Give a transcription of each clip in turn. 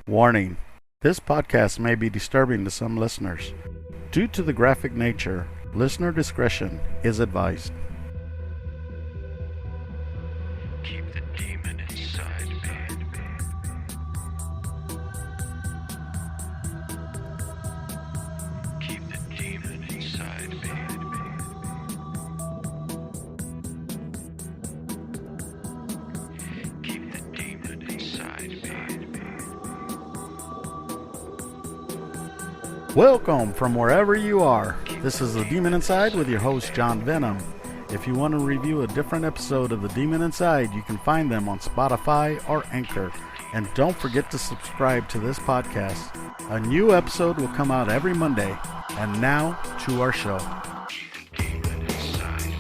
Warning: this podcast may be disturbing to some listeners. Due to the graphic nature, listener discretion is advised. Keep the demon inside me. Keep the demon inside me. Keep the demon inside me. Welcome from wherever you are. This is The Demon Inside with your host, John Venom. If you want to review a different episode of The Demon Inside, you can find them on Spotify or Anchor. And don't forget to subscribe to this podcast. A new episode will come out every Monday. And now to our show. Keep the demon inside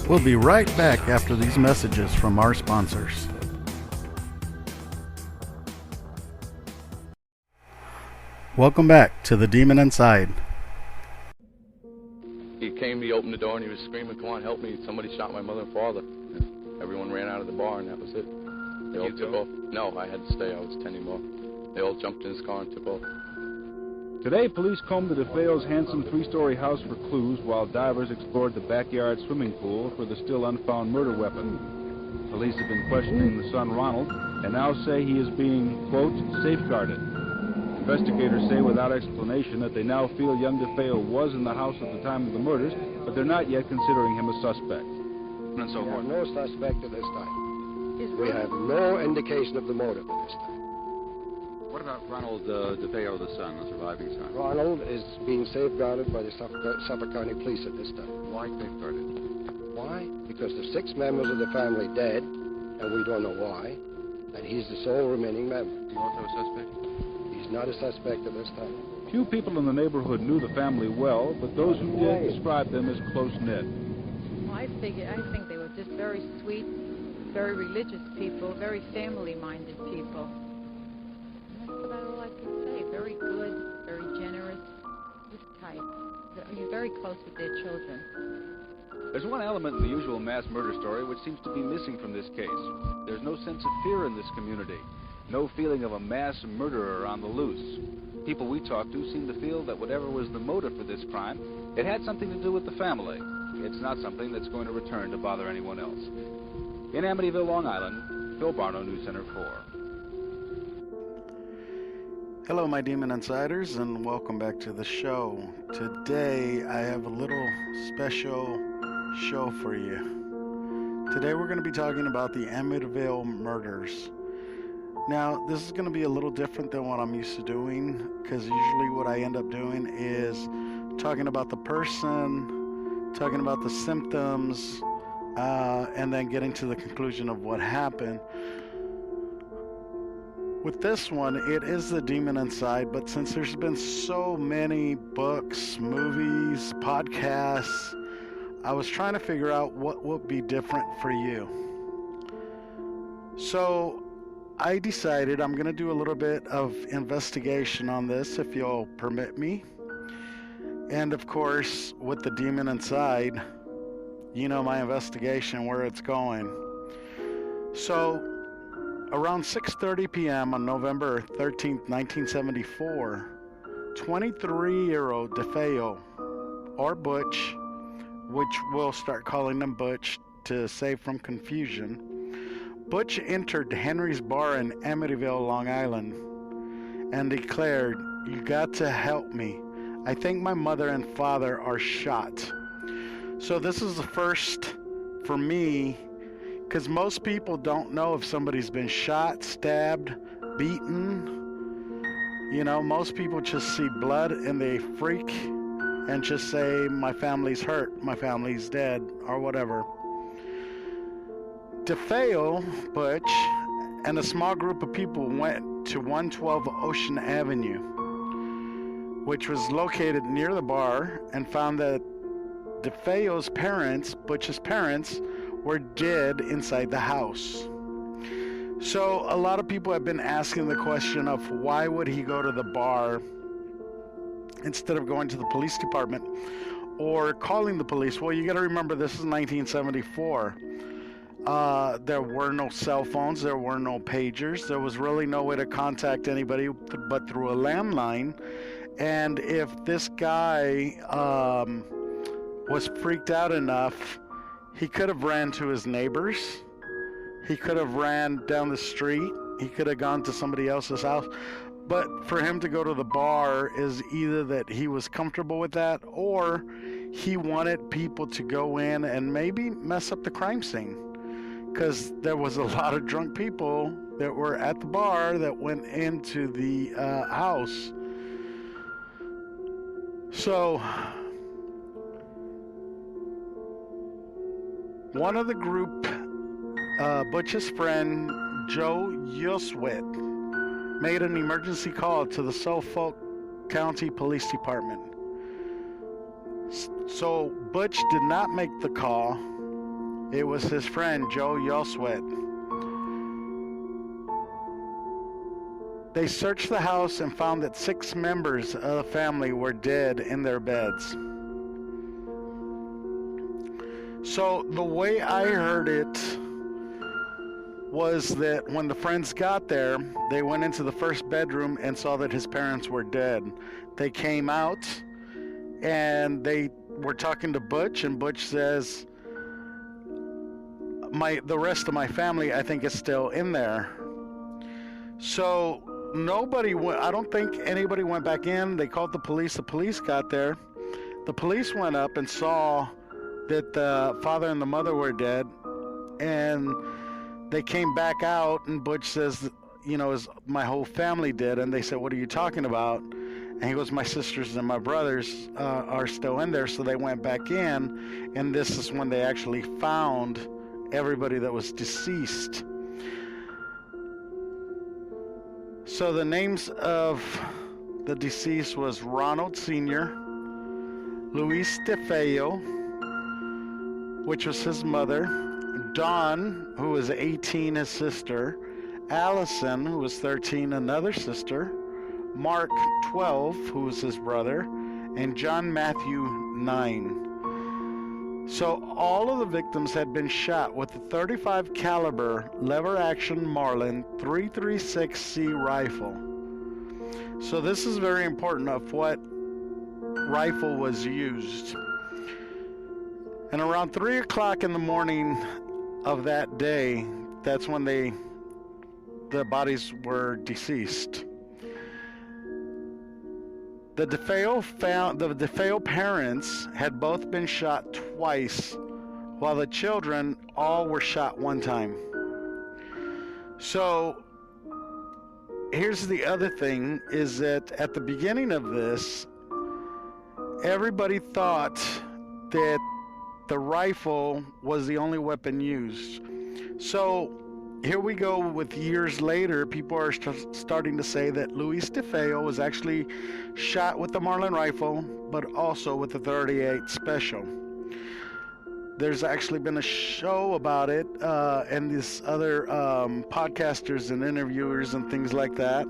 me. We'll be right back after these messages from our sponsors. Welcome back to The Demon Inside. He came, he opened the door, and he was screaming, "Come on, help me. Somebody shot my mother and father." And everyone ran out of the bar, and that was it. They all took off. No, I had to stay. I was tending off. They all jumped in his car and took off. Today, police combed the DeFeo's handsome three-story house for clues while divers explored the backyard swimming pool for the still unfound murder weapon. Police have been questioning the son, Ronald, and now say he is being, quote, safeguarded. Investigators say without explanation that they now feel young DeFeo was in the house at the time of the murders, but they're not yet considering him a suspect. And so We have forth. no suspect at this time. We have no indication of the motive at this time. What about Ronald DeFeo, the son, the surviving son? Ronald is being safeguarded by the Suffolk County Police at this time. Why safeguarded? Why? Because there's 6 members of the family dead, and we don't know why, and he's the sole remaining member. Is he also a suspect? He's not a suspect at this time. Few people in the neighborhood knew the family well, but those who did described them as close-knit. I think they were just very sweet, very religious people, very family-minded people. And that's about all I can say. Very good, very generous, this type. You're very close with their children. There's one element in the usual mass murder story which seems to be missing from this case. There's no sense of fear in this community. No feeling of a mass murderer on the loose. People we talked to seem to feel that whatever was the motive for this crime, it had something to do with the family. It's not something that's going to return to bother anyone else. In Amityville, Long Island, Phil Barno, News Center 4. Hello, my Demon Insiders, and welcome back to the show. Today, I have a little special show for you. Today, we're going to be talking about the Amityville murders. Now, this is going to be a little different than what I'm used to doing, because usually what I end up doing is talking about the person, talking about the symptoms, and then getting to the conclusion of what happened. With this one, it is the demon inside, but since there's been so many books, movies, podcasts, I was trying to figure out what would be different for you. So I decided I'm going to do a little bit of investigation on this, if you'll permit me. And of course, with the demon inside, you know my investigation, where it's going. So, around 6:30 p.m. on November 13th, 1974, 23-year-old DeFeo, or Butch, which we'll start calling him Butch to save from confusion, Butch entered Henry's Bar in Amityville, Long Island, and declared, "You got to help me. I think my mother and father are shot." So this is the first for me, because most people don't know if somebody's been shot, stabbed, beaten. You know, most people just see blood and they freak and just say, "My family's hurt, my family's dead," or whatever. DeFeo, Butch, and a small group of people went to 112 Ocean Avenue, which was located near the bar, and found that DeFeo's parents, Butch's parents, were dead inside the house. So a lot of people have been asking the question of why would he go to the bar instead of going to the police department, or calling the police. Well, you got to remember, this is 1974. There were no cell phones, there were no pagers, there was really no way to contact anybody but through a landline. And if this guy was freaked out enough, he could have ran to his neighbors, he could have ran down the street, he could have gone to somebody else's house. But for him to go to the bar is either that he was comfortable with that, or he wanted people to go in and maybe mess up the crime scene. Because there was a lot of drunk people that were at the bar that went into the house. So, one of the group, Butch's friend, Joe Yoswit, made an emergency call to the Suffolk County Police Department. So, Butch did not make the call. It was his friend, Joe Yoswit. They searched the house and found that 6 members of the family were dead in their beds. So the way I heard it was that when the friends got there, they went into the first bedroom and saw that his parents were dead. They came out and they were talking to Butch, and Butch says, the rest of my family, I think, is still in there. So I don't think anybody went back in. They called the police. The police got there. The police went up and saw that the father and the mother were dead. And they came back out, and Butch says, is my whole family dead? And they said, what are you talking about? And he goes, my sisters and my brothers are still in there. So they went back in, and this is when they actually found everybody that was deceased. So the names of the deceased was Ronald Sr., Luis DeFeo, which was his mother, Dawn, who was 18, his sister, Allison, who was 13, another sister, Mark, 12, who was his brother, and John Matthew, 9. So all of the victims had been shot with a .35 caliber lever-action Marlin 336C rifle. So this is very important of what rifle was used. And around 3 o'clock in the morning of that day, that's when the bodies were deceased. The DeFeo parents had both been shot twice, while the children all were shot one time. So here's the other thing, is that at the beginning of this, everybody thought that the rifle was the only weapon used. So here we go with years later, people are starting to say that Luis DeFeo was actually shot with the Marlin rifle, but also with the .38 Special. There's actually been a show about it, and these other podcasters and interviewers and things like that.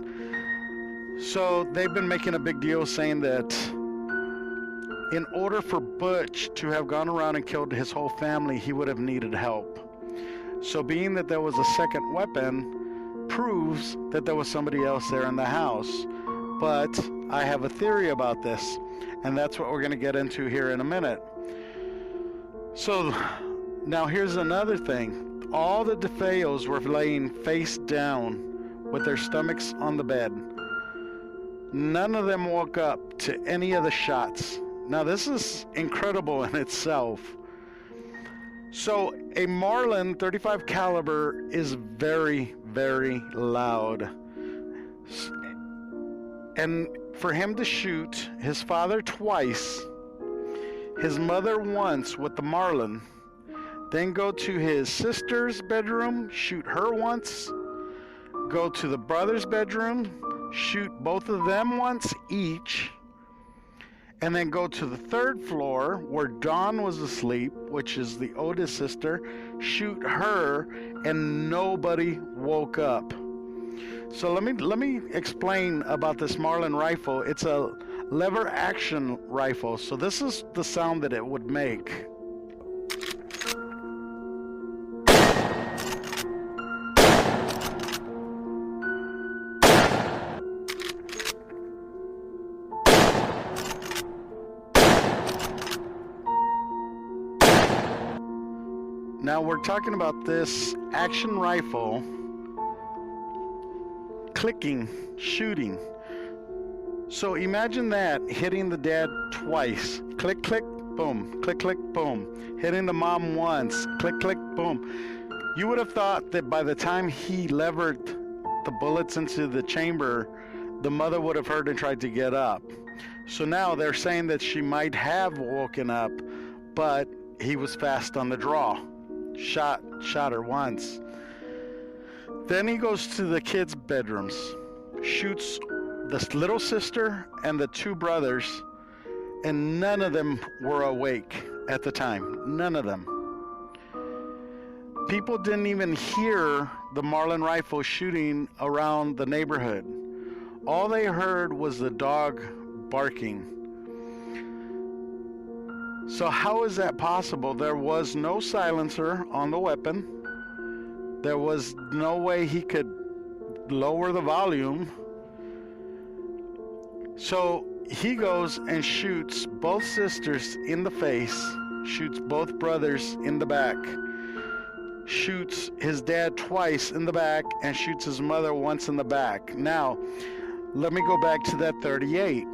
So they've been making a big deal saying that in order for Butch to have gone around and killed his whole family, he would have needed help. So being that there was a second weapon proves that there was somebody else there in the house. But I have a theory about this, and that's what we're going to get into here in a minute. So now here's another thing. All the DeFeos were laying face down with their stomachs on the bed. None of them woke up to any of the shots. Now this is incredible in itself. So a Marlin .35 caliber is very, very loud. And for him to shoot his father twice, his mother once with the Marlin, then go to his sister's bedroom, shoot her once, go to the brother's bedroom, shoot both of them once each, and then go to the third floor where Dawn was asleep, which is the oldest sister, shoot her, and nobody woke up. So let me explain about this Marlin rifle. It's a lever action rifle. So this is the sound that it would make. Now we're talking about this action rifle clicking, shooting. So imagine that hitting the dad twice. Click, click, boom. Click, click, boom. Hitting the mom once. Click, click, boom. You would have thought that by the time he levered the bullets into the chamber, the mother would have heard and tried to get up. So now they're saying that she might have woken up, but he was fast on the draw. Shot her once. Then he goes to the kids' bedrooms, shoots the little sister and the two brothers, and none of them were awake at the time. None of them. People didn't even hear the Marlin rifle shooting around the neighborhood. All they heard was the dog barking. So how is that possible? There was no silencer on the weapon. There was no way he could lower the volume. So he goes and shoots both sisters in the face, shoots both brothers in the back, shoots his dad twice in the back, and shoots his mother once in the back. Now, let me go back to that 38.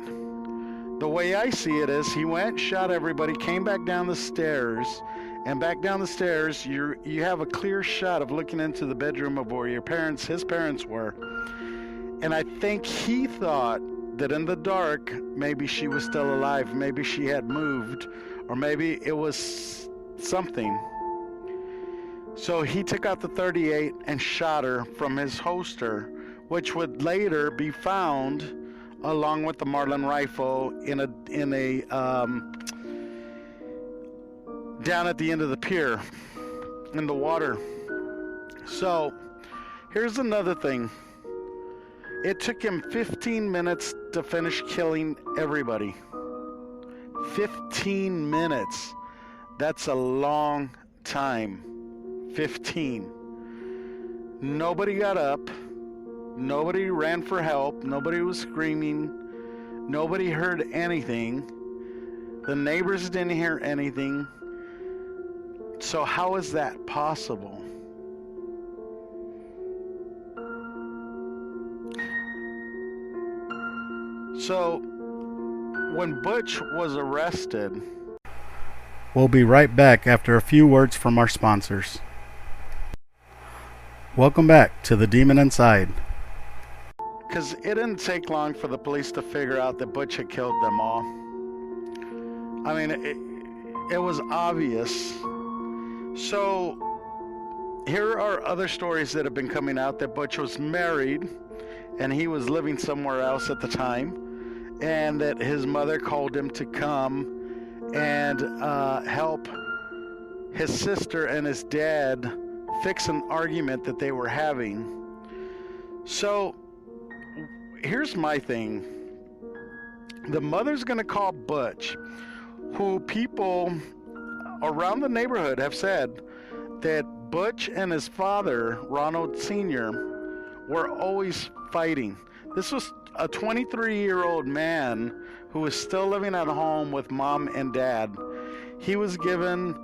The way I see it is he went, shot everybody, came back down the stairs, and back down the stairs, you have a clear shot of looking into the bedroom of where his parents were. And I think he thought that in the dark, maybe she was still alive, maybe she had moved, or maybe it was something. So he took out the 38 and shot her from his holster, which would later be found along with the Marlin rifle in a down at the end of the pier in the water. So here's another thing. It took him 15 minutes to finish killing everybody. 15 minutes. That's a long time. 15. Nobody got up. Nobody ran for help. Nobody was screaming. Nobody heard anything. The neighbors didn't hear anything. So how is that possible? So when Butch was arrested, we'll be right back after a few words from our sponsors. Welcome back to The Demon Inside. Because it didn't take long for the police to figure out that Butch had killed them all. I mean, it was obvious. So here are other stories that have been coming out that Butch was married and he was living somewhere else at the time, and that his mother called him to come and help his sister and his dad fix an argument that they were having. So here's my thing. The mother's going to call Butch, who people around the neighborhood have said that Butch and his father, Ronald Sr., were always fighting. This was a 23-year-old man who was still living at home with mom and dad. He was given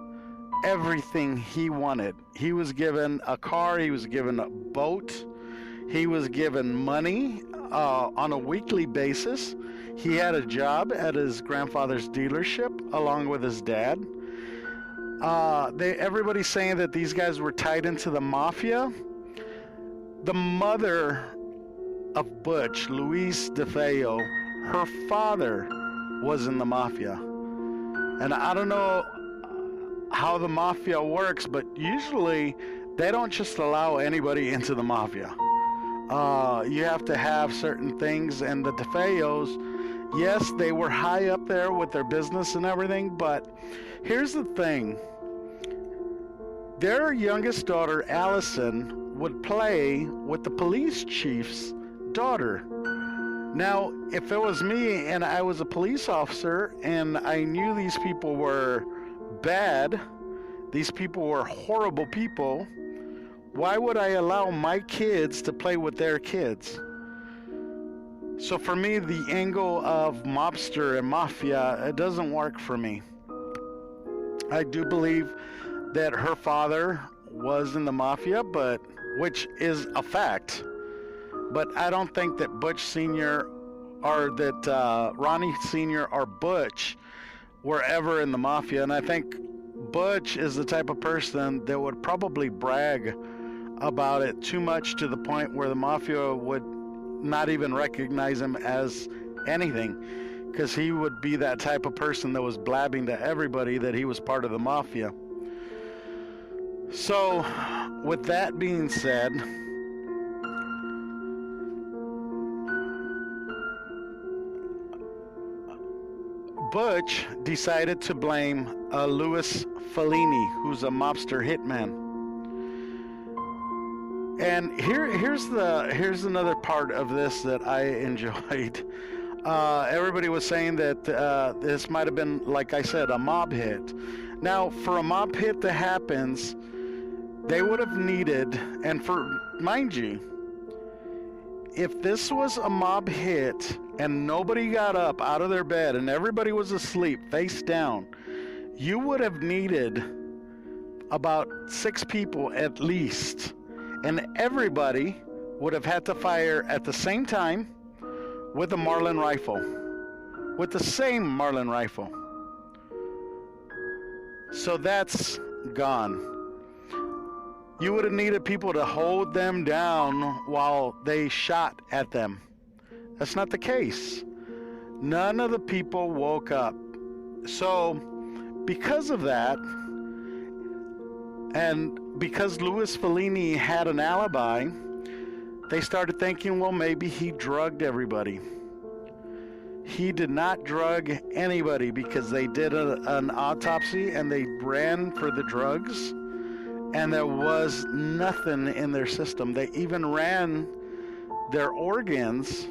everything he wanted. He was given a car, he was given a boat, he was given money on a weekly basis. He had a job at his grandfather's dealership along with his dad. Everybody's saying that these guys were tied into the mafia. The mother of Butch, Louise DeFeo, her father was in the mafia. And I don't know how the mafia works, but usually they don't just allow anybody into the mafia. You have to have certain things, and the DeFeos, yes, they were high up there with their business and everything, but here's the thing. Their youngest daughter, Allison, would play with the police chief's daughter. Now, if it was me and I was a police officer and I knew these people were bad, these people were horrible people, why would I allow my kids to play with their kids? So for me, the angle of mobster and mafia, it doesn't work for me. I do believe that her father was in the mafia, which is a fact. But I don't think that Butch Sr. or that Ronnie Sr. or Butch were ever in the mafia. And I think Butch is the type of person that would probably brag about it too much to the point where the mafia would not even recognize him as anything, because he would be that type of person that was blabbing to everybody that he was part of the mafia. So, with that being said, Butch decided to blame Louis Fellini, who's a mobster hitman. And here's another part of this that I enjoyed. Everybody was saying that this might have been, like I said, a mob hit. Now, for a mob hit that happens, they would have needed, and mind you, if this was a mob hit and nobody got up out of their bed and everybody was asleep, face down, you would have needed about 6 people at least. And everybody would have had to fire at the same time with a Marlin rifle. With the same Marlin rifle. So that's gone. You would have needed people to hold them down while they shot at them. That's not the case. None of the people woke up. So, because of that, and because Louis Fellini had an alibi, they started thinking, well, maybe he drugged everybody. He did not drug anybody, because they did an autopsy and they ran for the drugs, and there was nothing in their system. They even ran their organs,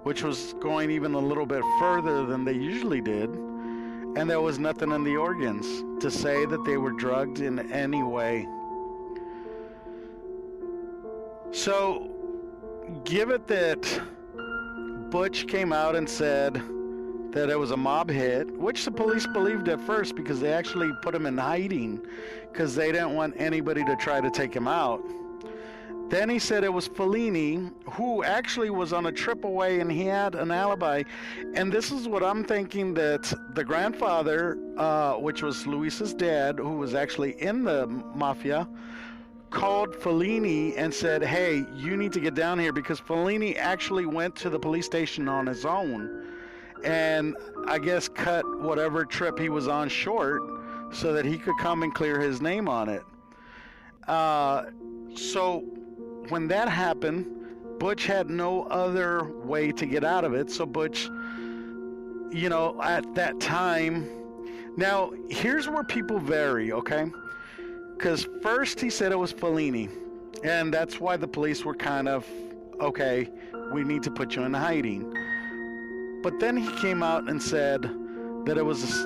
which was going even a little bit further than they usually did, and there was nothing in the organs to say that they were drugged in any way. So, give it that Butch came out and said that it was a mob hit, which the police believed at first, because they actually put him in hiding because they didn't want anybody to try to take him out. Then he said it was Fellini, who actually was on a trip away and he had an alibi. And this is what I'm thinking, that the grandfather, which was Luis's dad, who was actually in the mafia, called Fellini and said, hey, you need to get down here, because Fellini actually went to the police station on his own and I guess cut whatever trip he was on short so that he could come and clear his name on it. So when that happened, Butch had no other way to get out of it. So Butch, at that time, now here's where people vary, okay? Because first he said it was Fellini, and that's why the police were kind of, okay, we need to put you in hiding. But then he came out and said that it was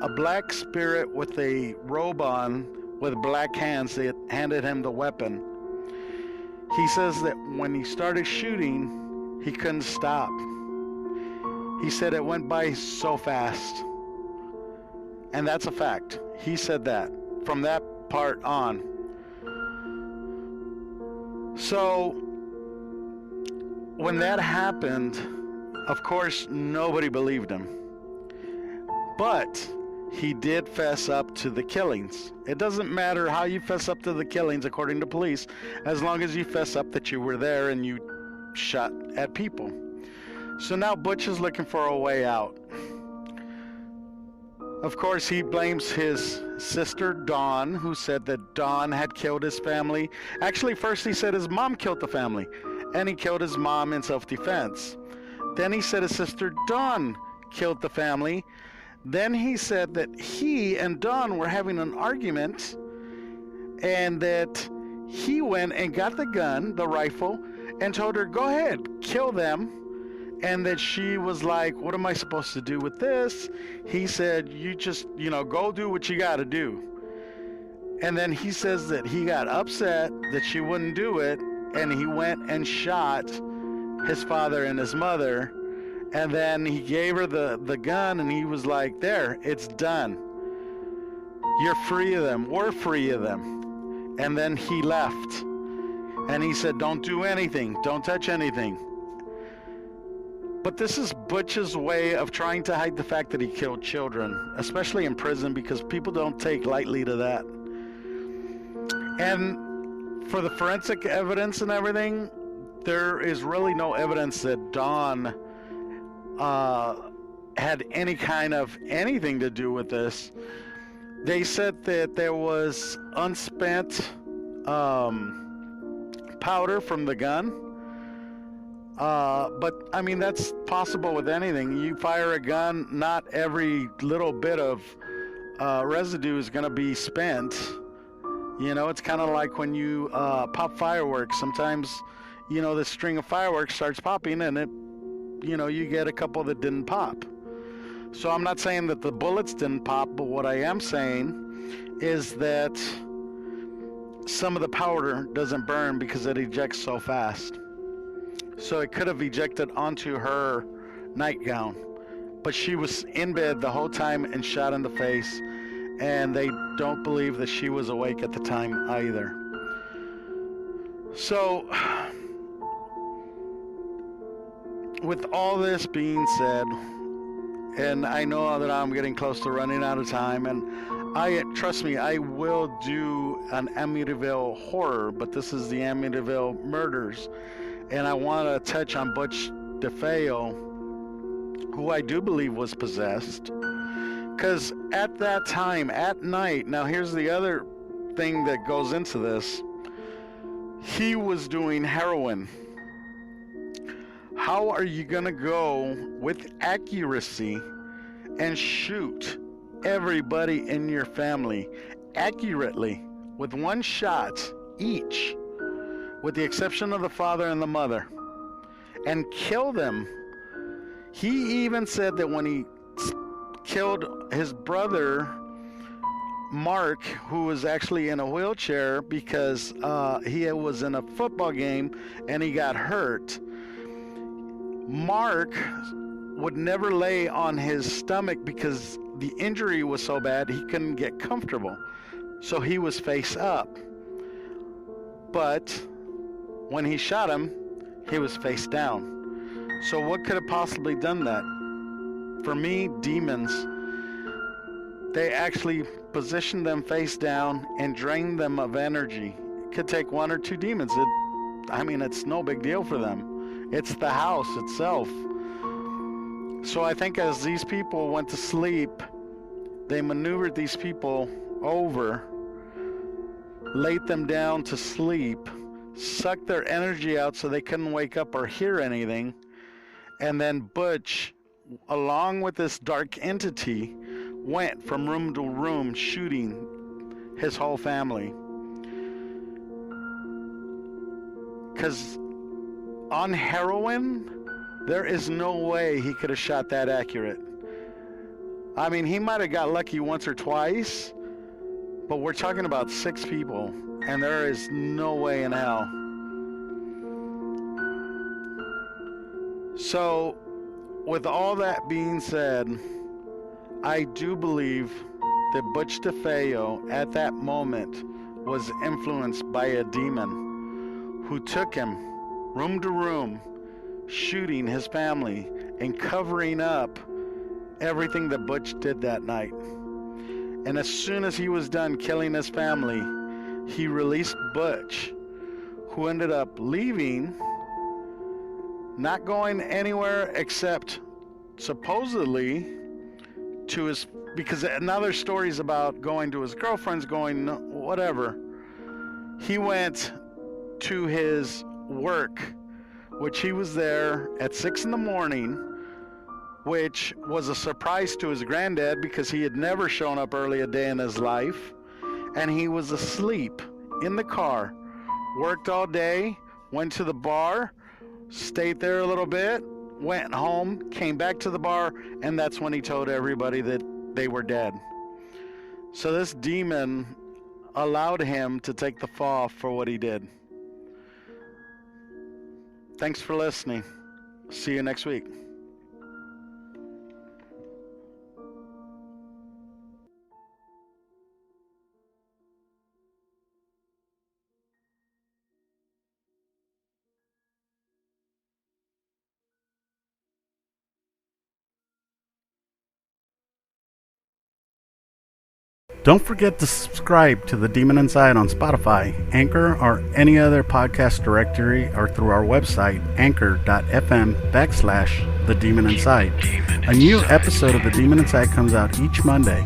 a black spirit with a robe on with black hands that handed him the weapon. He says that when he started shooting, he couldn't stop. He said it went by so fast. And that's a fact. He said that from that part on. So when that happened, of course, nobody believed him. But he did fess up to the killings. It doesn't matter how you fess up to the killings, according to police, as long as you fess up that you were there and you shot at people. So now Butch is looking for a way out. Of course, he blames his sister, Dawn, who said that Dawn had killed his family. Actually, first he said his mom killed the family, and he killed his mom in self-defense. Then he said his sister, Dawn, killed the family. Then he said that he and Dawn were having an argument, and that he went and got the gun, the rifle, and told her, go ahead, kill them, and that she was like, what am I supposed to do with this? He said, you just, go do what you got to do. And then he says that he got upset that she wouldn't do it, and he went and shot his father and his mother, and then he gave her the gun, and he was like, there, it's done. You're free of them. We're free of them. And then he left. And he said, don't do anything. Don't touch anything. But this is Butch's way of trying to hide the fact that he killed children, especially in prison, because people don't take lightly to that. And for the forensic evidence and everything, there is really no evidence that Don had any kind of anything to do with this. They said that there was unspent powder from the gun. But, I mean, that's possible with anything. You fire a gun, not every little bit of residue is going to be spent. It's kind of like when you pop fireworks. Sometimes, the string of fireworks starts popping and you get a couple that didn't pop. So I'm not saying that the bullets didn't pop, but what I am saying is that some of the powder doesn't burn because it ejects so fast. So it could have ejected onto her nightgown, but she was in bed the whole time and shot in the face, and they don't believe that she was awake at the time either. So, with all this being said, and I know that I'm getting close to running out of time, and trust me, I will do an Amityville horror, but this is the Amityville murders, and I want to touch on Butch DeFeo, who I do believe was possessed, because at that time, at night, now here's the other thing that goes into this, he was doing heroin. How are you going to go with accuracy and shoot everybody in your family accurately with one shot each, with the exception of the father and the mother, and kill them? He even said that when he killed his brother, Mark, who was actually in a wheelchair because he was in a football game and he got hurt, Mark would never lay on his stomach because the injury was so bad he couldn't get comfortable. So he was face up. But when he shot him, he was face down. So what could have possibly done that? For me, demons, they actually positioned them face down and drained them of energy. It could take one or two demons. It's no big deal for them. It's the house itself. So I think as these people went to sleep, they maneuvered these people over, laid them down to sleep, sucked their energy out so they couldn't wake up or hear anything, and then Butch, along with this dark entity, went from room to room shooting his whole family. Because on heroin, there is no way he could have shot that accurate. I mean, he might have got lucky once or twice, but we're talking about 6 people, and there is no way in hell. So, with all that being said, I do believe that Butch DeFeo at that moment was influenced by a demon who took him room to room, shooting his family and covering up everything that Butch did that night. And as soon as he was done killing his family, he released Butch, who ended up leaving, not going anywhere except supposedly to his, because now there's stories about going to his girlfriend's, going whatever. He went to his work, which he was there at 6 a.m, which was a surprise to his granddad because he had never shown up early a day in his life, and he was asleep in the car, worked all day, went to the bar, stayed there a little bit, went home, came back to the bar, and that's when he told everybody that they were dead. So this demon allowed him to take the fall for what he did. Thanks for listening. See you next week. Don't forget to subscribe to The Demon Inside on Spotify, Anchor, or any other podcast directory, or through our website, anchor.fm/The Demon Inside. A new episode of The Demon Inside comes out each Monday.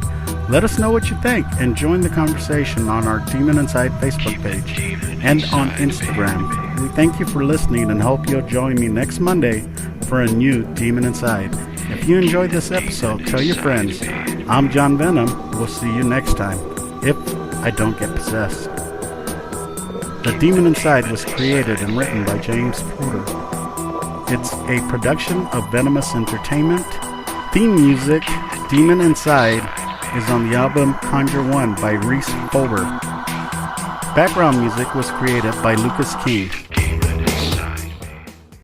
Let us know what you think and join the conversation on our Demon Inside Facebook page and on Instagram. We thank you for listening and hope you'll join me next Monday for a new Demon Inside. If you enjoyed this episode, tell your friends. I'm John Venom. We'll see you next time, if I don't get possessed. The Demon Inside was created and written by James Porter. It's a production of Venomous Entertainment. Theme music, Demon Inside, is on the album Conjure One by Reese Fulber. Background music was created by Lucas King.